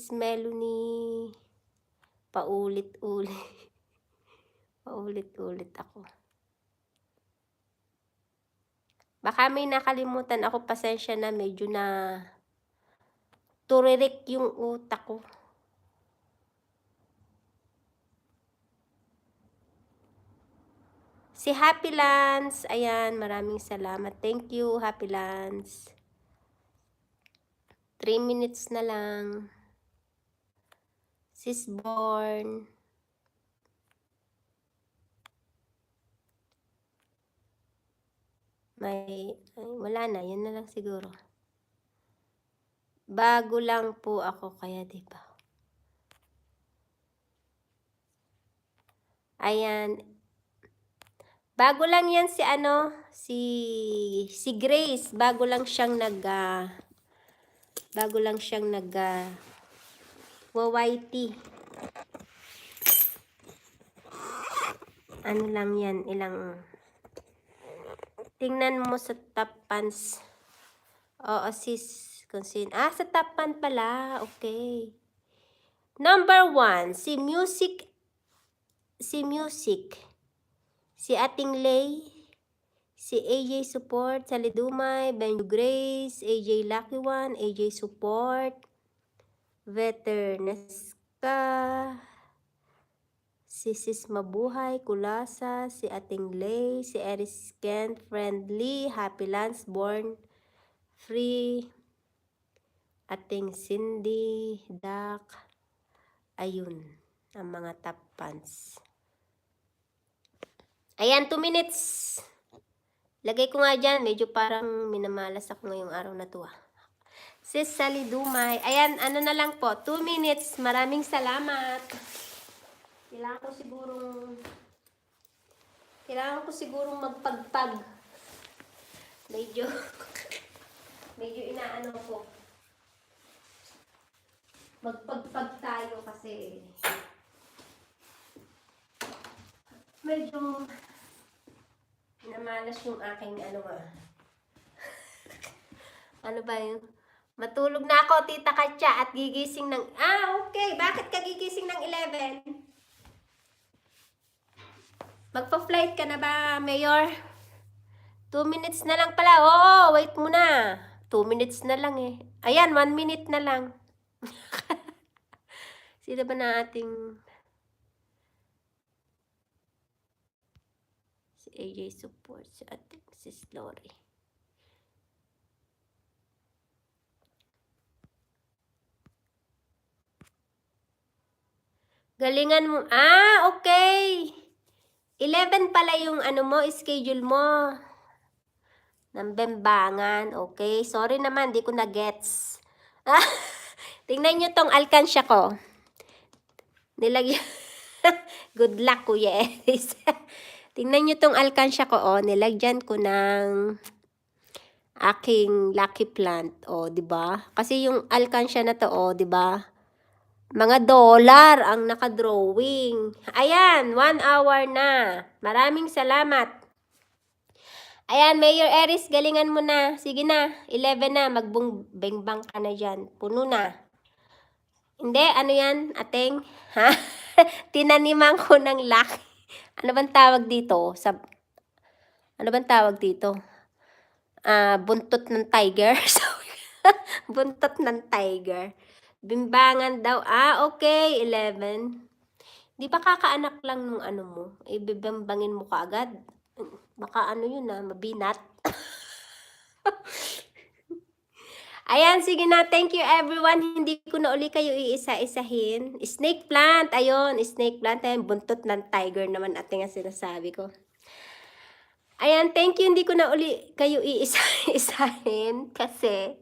Sis Melanie. Paulit-ulit. Paulit-ulit ako. Baka may nakalimutan ako, pasensya na, medyo na turirik yung utak ko. Si Happy Lance, ayan, maraming salamat. Thank you, Happy Lance. 3 minutes na lang. Sis Born. Wala na, yan na lang siguro. Bago lang po ako, kaya diba? Ayan. Bago lang yan si si Grace. Bago lang siyang YT. Ano lang yan, tingnan mo sa top pants. Oo, sis. Sa top pan pala. Okay. Number 1, si Music. Si Ating Lay. Si AJ Support. Sally Dumay. Benjo Grace. AJ Lucky One. AJ Support. Veterneska. Si Sis Mabuhay. Kulasa. Si Ating Lay. Si Eris Kent. Friendly. Happy Lance. Born Free. Ating Cindy. Dak. Ayun. Ang mga top pants. Ayan, 2 minutes. Lagay ko nga dyan. Medyo parang minamalas ako ngayong araw na to. Sis Sally Dumay. Ayan, ano na lang po. 2 minutes. Maraming salamat. Kailangan ko sigurong magpagpag. Medyo inaano ko. Magpagpag tayo kasi medyo namalas yung aking ano ba yun? Matulog na ako, Tita Katya, at gigising ng okay. Bakit ka gigising ng 11? Magpa-flight ka na ba, Mayor? 2 minutes na lang pala. Oo, wait muna. 2 minutes na lang eh. Ayan, 1 minute na lang. Sino ba na ating si AJ Support, si ating Sis Lori. Galingan mo. Okay. 11 pala yung schedule mo. Ng Bembangan. Okay. Sorry naman, di ko na-gets. Tingnan nyo tong alkansya ko. Nilagyan. Good luck, Kuya Eris. Tingnan nyo tong alkansya ko. Nilagyan ko ng aking lucky plant. Diba? Kasi yung alkansya na to, diba? Mga dollar ang nakadrawing. Ayan, 1 hour na. Maraming salamat. Ayan, Mayor Eris, galingan mo na. Sige na, 11 na. Magbengbang ka na dyan. Puno na. Hindi, ano yan, ateng? Ha? Tinaniman ko ng lucky. Ano bang tawag dito? Ano bang tawag dito? Buntot ng tiger. Buntot ng tiger. Bimbangan daw. Okay, 11. Di ba kakaanak lang nung mo? Ibibimbangin mo kaagad. Baka yun mabinat. Ayan, sige na. Thank you everyone. Hindi ko na uli kayo iisa-isahin. Snake plant. Ayun, snake plant. Ayan, buntot ng tiger naman ating ang sinasabi ko. Ayan, thank you. Hindi ko na uli kayo iisa-isahin kasi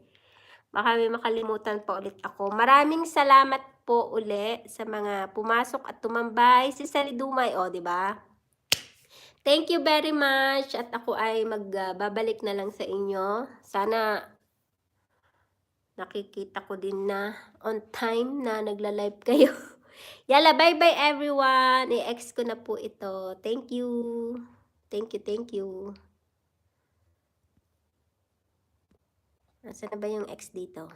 baka may makalimutan pa ulit ako. Maraming salamat po uli sa mga pumasok at tumambay. Si Sally Dumay, diba? Thank you very much. At ako ay magbabalik na lang sa inyo. Sana nakikita ko din na on time na nagla-live kayo. Yala, bye-bye everyone. I-ex ko na po ito. Thank you. Thank you. Nasaan na ba yung X dito?